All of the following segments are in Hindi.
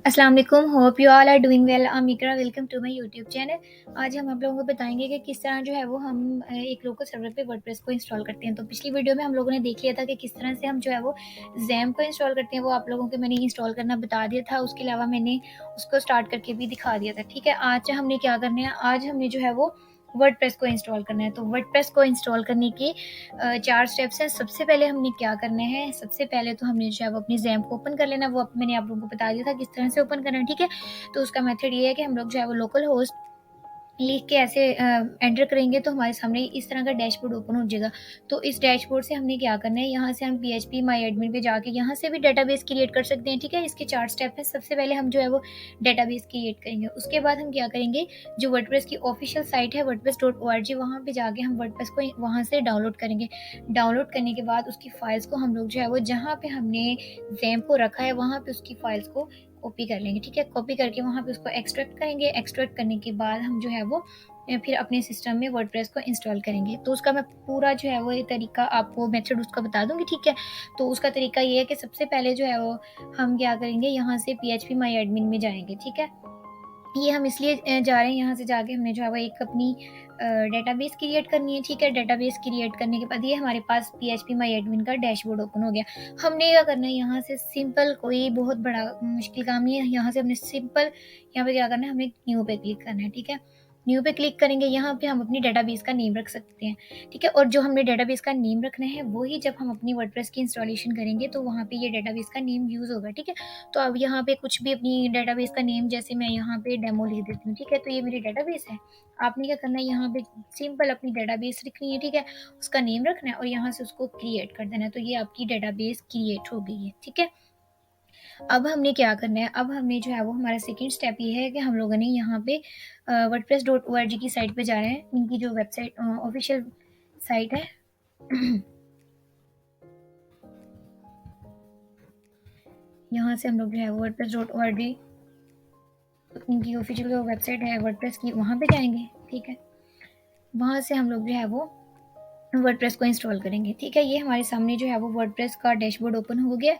अस्सलाम वालेकुम, hope you all are doing well. I am Iqra, welcome to my YouTube channel. आज हम आप लोगों को बताएंगे कि किस तरह जो है वो हम एक लोकल सर्वर पे वर्डप्रेस को इंस्टॉल करते हैं। तो पिछली वीडियो में हम लोगों ने देख लिया था कि किस तरह से हम जो है वो ज़ैम्प को इंस्टॉल करते हैं। वो आप लोगों को मैंने इंस्टॉल करना बता दिया था, उसके अलावा मैंने उसको स्टार्ट करके भी दिखा दिया था। ठीक है, आज हमने क्या करना है, आज हमने जो है वो वर्डप्रेस को इंस्टॉल करना है। तो वर्डप्रेस को इंस्टॉल करने के 4 स्टेप्स हैं। सबसे पहले हमने क्या करना है, सबसे पहले तो हमने जो है वो अपनी ज़ैम्प को ओपन कर लेना है। वो मैंने आप लोगों को बता दिया था किस तरह से ओपन करना है, ठीक है। तो उसका मेथड ये है कि हम लोग जो है वो लोकल होस्ट लिख के ऐसे एंटर करेंगे तो हमारे सामने इस तरह का डैशबोर्ड ओपन हो जाएगा। तो इस डैशबोर्ड से हमने क्या करना है, यहाँ से हम पीएचपी माई एडमिन पे जाके यहाँ से भी डेटाबेस क्रिएट कर सकते हैं, ठीक है। इसके 4 स्टेप हैं। सबसे पहले हम जो है वो डेटाबेस क्रिएट करेंगे, उसके बाद हम क्या करेंगे, जो वर्डप्रेस की ऑफिशियल साइट है wordpress.org, वहाँ पे जाके हम वर्डप्रेस को वहाँ से डाउनलोड करेंगे। डाउनलोड करने के बाद उसकी फाइल्स को हम लोग जो है वो जहाँ पे हमने ज़ैम्प को रखा है वहाँ पे उसकी फाइल्स को कॉपी कर लेंगे, ठीक है। कॉपी करके वहाँ पे उसको एक्सट्रैक्ट करेंगे। एक्सट्रैक्ट करने के बाद हम जो है वो फिर अपने सिस्टम में वर्डप्रेस को इंस्टॉल करेंगे। तो उसका मैं पूरा जो है वो ये तरीका आपको मेथड उसका बता दूँगी, ठीक है। तो उसका तरीका ये है कि सबसे पहले जो है वो हम क्या करेंगे, यहाँ से पीएचपी माई एडमिन में जाएँगे, ठीक है। ये हम इसलिए जा रहे हैं, यहाँ से जाके हमने जो है वो एक अपनी डेटाबेस क्रिएट करनी है, ठीक है। डेटाबेस क्रिएट करने के बाद ये हमारे पास पीएचपी माई एडमिन का डैशबोर्ड ओपन हो गया। हमने क्या करना है, यहाँ से सिंपल, कोई बहुत बड़ा मुश्किल काम नहीं है। यहाँ से हमने सिंपल यहाँ पे क्या करना है, हमने न्यू पे क्लिक करना है, ठीक है। न्यू पे क्लिक करेंगे, यहाँ पे हम अपनी डेटाबेस का नेम रख सकते हैं, ठीक है। और जो हमने डेटाबेस का नेम रखना है वही जब हम अपनी वर्डप्रेस की इंस्टॉलेशन करेंगे तो वहाँ पे ये डेटाबेस का नेम यूज़ होगा, ठीक है। तो अब यहाँ पे कुछ भी अपनी डेटाबेस का नेम, जैसे मैं यहाँ पे डेमो लिख देती हूँ, ठीक है। तो ये मेरी डेटाबेस है। आपने क्या करना है, यहाँ पे सिंपल अपनी डेटाबेस लिखनी है, ठीक है। उसका नेम रखना है और यहाँ से उसको क्रिएट कर देना है। तो ये आपकी डेटाबेस क्रिएट हो गई है, ठीक है। अब हमने क्या करना है, अब हमने जो है वो हमारा सेकंड स्टेप ये है कि हम लोगों ने यहाँ पे wordpress.org की साइट पे जाना है। इनकी जो वेबसाइट ऑफिशियल साइट है यहाँ से हम लोग जो है wordpress.org, इनकी ऑफिशियल जो वेबसाइट है वर्डप्रेस की, वहाँ पे जाएंगे, ठीक है। वहाँ से हम लोग जो है वो वर्डप्रेस को इंस्टॉल करेंगे, ठीक है। ये हमारे सामने जो है वो वर्डप्रेस का डैशबोर्ड ओपन हो गया।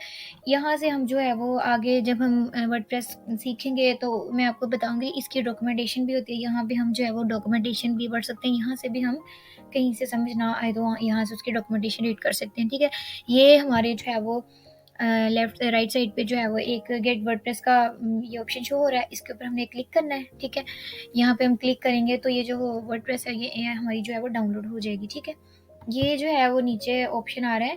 यहाँ से हम जो है वो आगे जब हम वर्डप्रेस सीखेंगे तो मैं आपको बताऊंगी, इसकी डॉक्यूमेंटेशन भी होती है। यहाँ पे हम जो है वो डॉक्यूमेंटेशन भी पढ़ सकते हैं। यहाँ से भी हम कहीं से समझ ना आए तो यहाँ से उसकी डॉक्यूमेंटेशन रीड कर सकते हैं, ठीक है। ये हमारे जो है वो लेफ्ट राइट साइड पे जो है वो एक गेट वर्डप्रेस का ये ऑप्शन शो हो रहा है, इसके ऊपर हमने क्लिक करना है, ठीक है। यहाँ पे हम क्लिक करेंगे तो ये जो वर्डप्रेस है ये हमारी जो है वो डाउनलोड हो जाएगी, ठीक है। ये जो है वो नीचे ऑप्शन आ रहा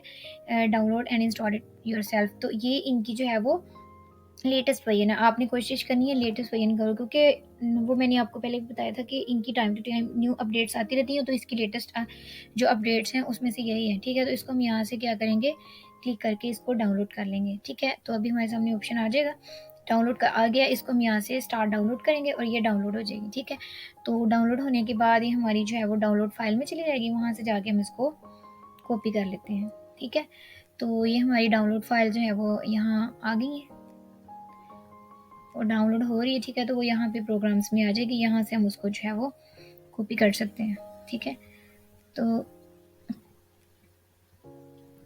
है download and install it yourself. तो ये इनकी जो है वो लेटेस्ट वर्जन है। आपने कोशिश करनी है लेटेस्ट वर्जन करो, क्योंकि वो मैंने आपको पहले भी बताया था कि इनकी time to time new updates आती रहती हैं। तो इसकी लेटेस्ट जो अपडेट्स हैं उसमें से यही है, ठीक है। तो इसको हम यहाँ से क्या करेंगे, क्लिक करके इसको डाउनलोड कर लेंगे, ठीक है। तो अभी हमारे सामने ऑप्शन आ जाएगा, डाउनलोड का आ गया। इसको हम यहाँ से स्टार्ट डाउनलोड करेंगे और ये डाउनलोड हो जाएगी, ठीक है। तो डाउनलोड होने के बाद ये हमारी जो है वो डाउनलोड फाइल में चली जाएगी। वहाँ से जाके हम इसको कॉपी कर लेते हैं, ठीक है। तो ये हमारी डाउनलोड फाइल जो है वो यहाँ आ गई है और डाउनलोड हो रही है, ठीक है। तो वो यहाँ पे प्रोग्राम्स में आ जाएगी। यहाँ से हम उसको जो है वो कॉपी कर सकते हैं, ठीक है। तो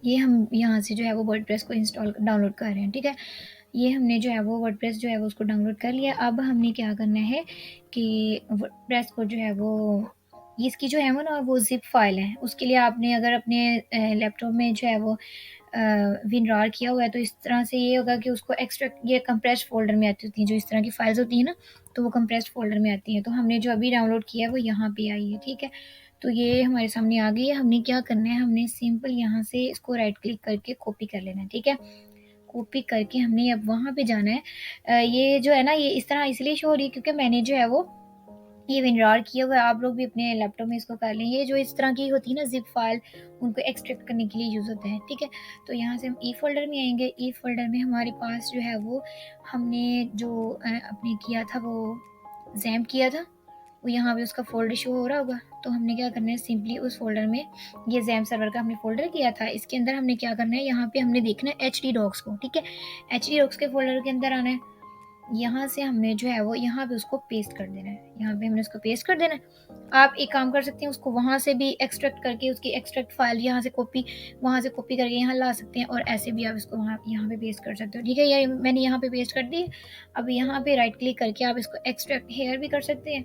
ये हम यहाँ से जो है वो वर्डप्रेस को इंस्टॉल डाउनलोड कर रहे हैं, ठीक है। ये हमने जो है वो वर्डप्रेस जो है वो उसको डाउनलोड कर लिया। अब हमने क्या करना है कि वर्डप्रेस को जो है वो, इसकी जो है वो ना वो जिप फाइल है, उसके लिए आपने अगर अपने लैपटॉप में जो है वो विनरार किया हुआ है तो इस तरह से ये होगा कि उसको एक्सट्रैक्ट, ये कंप्रेस्ड फोल्डर में आती होती हैं, जो इस तरह की फाइल्स होती हैं ना, तो वो कंप्रेस्ड फोल्डर में आती हैं। तो हमने जो अभी डाउनलोड किया है वो यहाँ पे आई है, ठीक है। तो ये हमारे सामने आ गई है। हमने क्या करना है, हमने सिंपल यहाँ से इसको राइट क्लिक करके कॉपी कर लेना है, ठीक है। कॉपी करके हमने अब वहाँ पे जाना है। ये जो है ना, ये इस तरह इसलिए शो हो रही है क्योंकि मैंने जो है वो ये विनरार किया हुआ है। आप लोग भी अपने लैपटॉप में इसको कर लें। ये जो इस तरह की होती है ना जिप फाइल, उनको एक्सट्रैक्ट करने के लिए यूज़ होता है, ठीक है। तो यहाँ से हम ई फोल्डर में आएंगे। ई फोल्डर में हमारे पास जो है वो हमने जो अपने किया था वो जैम्प किया था, वो यहाँ पे उसका फ़ोल्डर शो हो रहा होगा। तो हमने क्या करना है, सिंपली उस फ़ोल्डर में, ये ज़ैम्प सर्वर का हमने फ़ोल्डर किया था, इसके अंदर हमने क्या करना है, यहाँ पे हमने देखना है एचडी डॉक्स को, ठीक है। एचडी डॉक्स के फ़ोल्डर के अंदर आना है। यहाँ से हमने जो है वो यहाँ पे उसको पेस्ट कर देना है, यहाँ पे हमने उसको पेस्ट कर देना है। आप एक काम कर सकते हैं, उसको वहाँ से भी एक्सट्रैक्ट करके उसकी एक्सट्रैक्ट फाइल यहाँ से कॉपी, वहाँ से कॉपी करके यहाँ ला सकते हैं, और ऐसे भी आप इसको वहाँ यहाँ पे पेस्ट कर सकते हो। ठीक है, ये मैंने यहाँ पे पेस्ट कर दी। अब यहाँ पे राइट क्लिक करके आप इसको एक्सट्रैक्ट हेयर भी कर सकते हैं।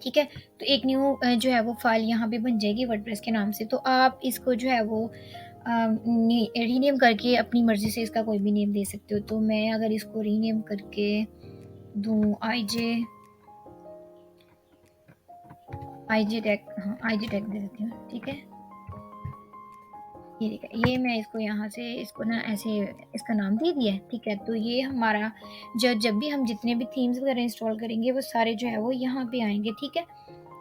ठीक है, तो एक न्यू जो है वो फाइल यहाँ पे बन जाएगी वर्डप्रेस के नाम से। तो आप इसको जो है वो रीनेम करके अपनी मर्जी से इसका कोई भी नेम दे सकते हो। तो मैं अगर इसको रीनेम करके दूँ आईजे टेक, हाँ आईजे टेक दे देती हूँ। ठीक है, ये देखा, ये मैं इसको यहाँ से इसको ना ऐसे इसका नाम दे दिया है। ठीक है, तो ये हमारा जब भी हम जितने भी थीम्स वगैरह इंस्टॉल करेंगे वो सारे जो है वो यहाँ पे आएंगे। ठीक है,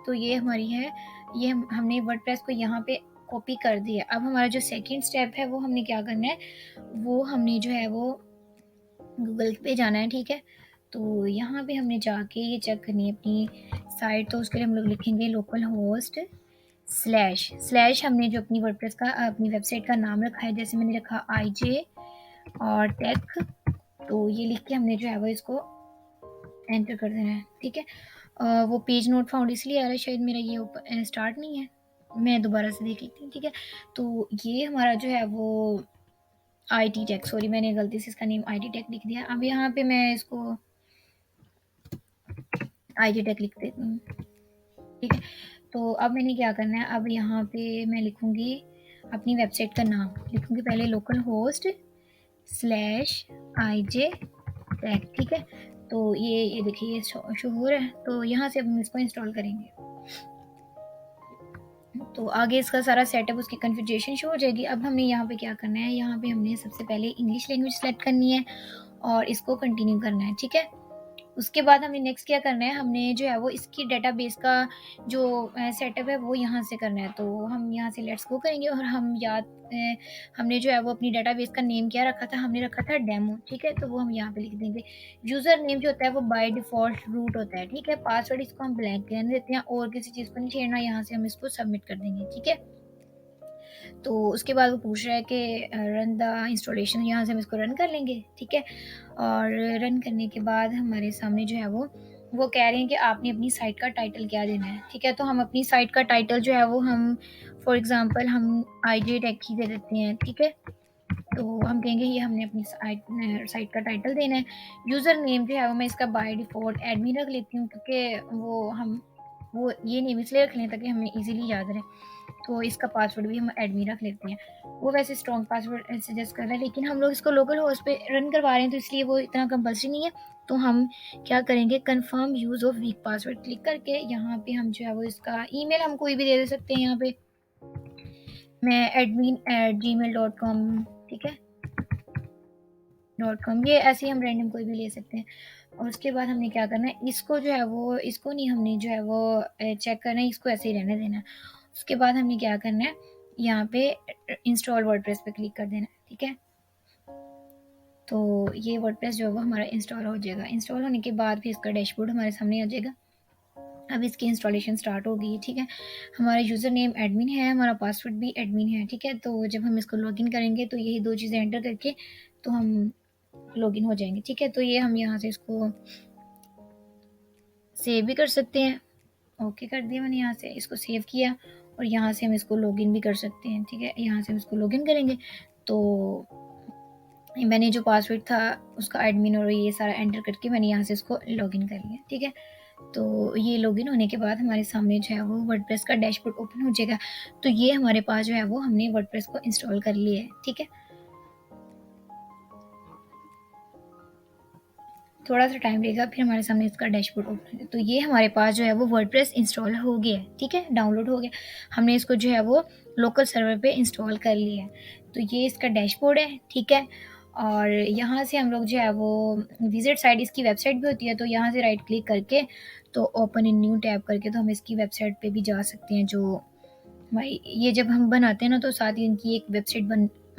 तो ये हमारी है, ये हमने वर्डप्रेस को यहाँ पे कॉपी कर दिया। अब हमारा जो सेकंड स्टेप है वो हमने क्या करना है, वो हमने जो है वो गूगल पे जाना है। ठीक है, तो यहाँ पे हमने जाके ये चेक करनी है अपनी साइट। तो उसके लिए हम लोग लिखेंगे लोकल होस्ट स्लैश हमने जो अपनी वर्डप्रेस का अपनी वेबसाइट का नाम रखा है, जैसे मैंने रखा आईजे और टेक, तो ये लिख के हमने जो है वो इसको एंटर कर देना है। ठीक है, वो पेज नोट फाउंड इसलिए आ रहा है, शायद मेरा ये स्टार्ट नहीं है, मैं दोबारा से देख लेती हूँ। ठीक है, तो ये हमारा जो है वो IT टेक, सॉरी मैंने गलती से इसका नेम IT टेक लिख दिया। अब यहाँ पे मैं इसको IT टेक लिख देती हूँ। ठीक है, तो अब मैंने क्या करना है, अब यहाँ पे मैं लिखूँगी अपनी वेबसाइट का नाम, लिखूँगी पहले लोकल होस्ट /IJ टेक। ठीक है, तो ये देखिए ये शो हो रहा है। तो यहाँ से अब हम इसको इंस्टॉल करेंगे, तो आगे इसका सारा सेटअप उसकी कन्फिगरेशन शो हो जाएगी। अब हमने यहाँ पे क्या करना है, यहाँ पे हमने सबसे पहले इंग्लिश लैंग्वेज सेलेक्ट करनी है और इसको कंटिन्यू करना है। ठीक है, उसके बाद हमने नेक्स्ट क्या करना है, हमने जो है वो इसकी डेटाबेस का जो सेटअप है वो यहाँ से करना है। तो हम यहाँ से लेट्स गो करेंगे, और हम हमने जो है वो अपनी डेटाबेस का नेम क्या रखा था, हमने रखा था डेमो। ठीक है, तो वो हम यहाँ पे लिख देंगे। यूज़र नेम जो होता है वो बाय डिफ़ॉल्ट रूट होता है। ठीक है, पासवर्ड इसको हम ब्लैंक रहने देते हैं, और किसी चीज़ को नहीं छेड़ना। यहाँ से हम इसको सबमिट कर देंगे। ठीक है, तो उसके बाद वो पूछ रहा है कि रन द इंस्टॉलेशन, यहाँ से हम इसको रन कर लेंगे। ठीक है, और रन करने के बाद हमारे सामने जो है वो कह रहे हैं कि आपने अपनी साइट का टाइटल क्या देना है। ठीक है, तो हम अपनी साइट का टाइटल जो है वो हम फॉर एग्जांपल हम आईजे टेक ही दे देते हैं। ठीक है, तो हम कहेंगे ये हमने अपनी साइट का टाइटल देना है। यूज़र नेम जो है वो मैं इसका बाय डिफ़ॉल्ट एडमिन रख लेती हूँ, क्योंकि वो ये नेम इसलिए रख लें ताकि हमें ईजिली याद रहे। तो इसका पासवर्ड भी हम एडमिन रख लेते हैं। वो वैसे स्ट्रॉन्ग पासवर्ड सजेस्ट कर रहा है, लेकिन हम लोग इसको लोकल होस्ट पे रन करवा रहे हैं, तो इसलिए वो इतना कंपल्सरी नहीं है। तो हम क्या करेंगे, confirm use of week password click करके यहाँ पे हम जो है वो इसका ईमेल हम कोई भी दे सकते हैं। यहाँ पे मैं admin@gmail.com, ठीक है .com, ये ऐसे ही हम रैंडम कोई भी ले सकते हैं। और उसके बाद हमने क्या करना है, इसको जो है वो इसको नहीं हमने जो है वो चेक करना है, इसको ऐसे ही रहने देना है। उसके बाद हमने क्या करना है, यहाँ पे इंस्टॉल वर्डप्रेस पे क्लिक कर देना है। ठीक है, तो ये वर्डप्रेस जो है वो हमारा इंस्टॉल हो जाएगा। इंस्टॉल होने के बाद फिर इसका डैशबोर्ड हमारे सामने आ जाएगा। अब इसकी इंस्टॉलेशन स्टार्ट हो गई। ठीक है, हमारा यूज़र नेम एडमिन है, हमारा पासवर्ड भी एडमिन है। ठीक है, तो जब हम इसको लॉगिन करेंगे तो यही दो चीज़ें एंटर करके तो हम लॉगिन हो जाएंगे। ठीक है, तो ये हम यहाँ से इसको सेव भी कर सकते हैं। ओके कर दिया मैंने, यहाँ से इसको सेव किया, और यहाँ से हम इसको लॉगिन भी कर सकते हैं। ठीक है, यहाँ से हम इसको लॉगिन करेंगे, तो मैंने जो पासवर्ड था उसका एडमिन और ये सारा एंटर करके मैंने यहाँ से इसको लॉगिन कर लिया। ठीक है, तो ये लॉगिन होने के बाद हमारे सामने जो है वो वर्डप्रेस का डैशबोर्ड ओपन हो जाएगा। तो ये हमारे पास जो है वो हमने वर्डप्रेस को इंस्टॉल कर लिया है। ठीक है, थोड़ा सा टाइम लगेगा, फिर हमारे सामने इसका डैशबोर्ड ओपन है। तो ये हमारे पास जो है वो वर्डप्रेस इंस्टॉल हो गया है। ठीक है, डाउनलोड हो गया, हमने इसको जो है वो लोकल सर्वर पे इंस्टॉल कर लिया है। तो ये इसका डैशबोर्ड है। ठीक है, और यहाँ से हम लोग जो है वो विजिट साइट, इसकी वेबसाइट भी होती है, तो यहाँ से राइट क्लिक करके तो ओपन इन न्यू टैब करके तो हम इसकी वेबसाइट पे भी जा सकते हैं। जो हमारी ये जब हम बनाते हैं ना, तो साथ ही इनकी एक वेबसाइट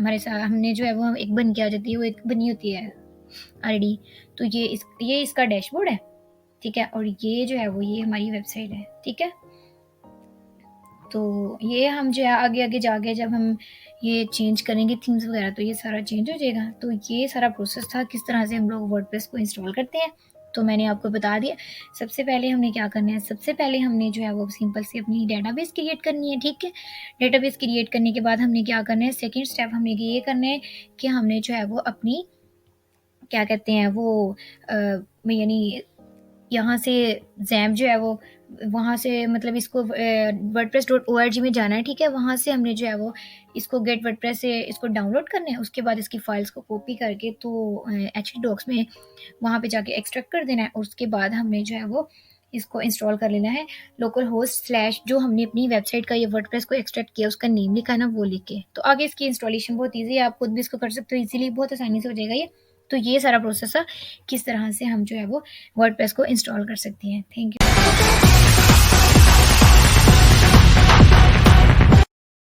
हमारे साथ हमने जो है वो एक बन के आ जाती है, वो एक बनी होती है आईडी। तो ये इसका डैशबोर्ड है। ठीक है, और ये जो है वो ये हमारी वेबसाइट है। ठीक है, तो ये हम जो है आगे-आगे जाके जब हम ये चेंज करेंगे थीम्स वगैरह तो ये सारा चेंज हो जाएगा। तो ये सारा प्रोसेस था किस तरह से हम लोग वर्डप्रेस को इंस्टॉल करते हैं, तो मैंने आपको बता दिया। सबसे पहले हमने क्या करना है, सबसे पहले हमने जो है वो सिंपल सी अपनी डेटाबेस क्रिएट करनी है, ठीक है। डेटाबेस क्रिएट करने के बाद हमने क्या करना है, सेकंड स्टेप हमने ये करना है कि हमने जो है वो अपनी क्या कहते हैं वो यानी यहाँ से ज़ैम्प जो है वो वहाँ से मतलब इसको wordpress.org में जाना है, ठीक है। वहाँ से हमने जो है वो इसको गेट वर्डप्रेस से इसको डाउनलोड करना है। उसके बाद इसकी फ़ाइल्स को कॉपी करके तो एचटी डॉक्स में वहाँ पे जाके एक्सट्रैक्ट कर देना है और उसके बाद हमने जो है वो इसको इंस्टॉल कर लेना है लोकल होस्ट स्लैश जो हमने अपनी वेबसाइट का ये वर्डप्रेस को एक्सट्रैक्ट किया उसका नेम लिखा है ना वो लिख के। तो आगे इसकी इंस्टॉलेशन बहुत ईज़ी है, आप खुद भी इसको कर सकते हो ईज़िली, बहुत आसानी से हो जाएगा ये। तो ये सारा प्रोसेस है किस तरह से हम जो है वो वर्डप्रेस को इंस्टॉल कर सकते हैं। Thank you.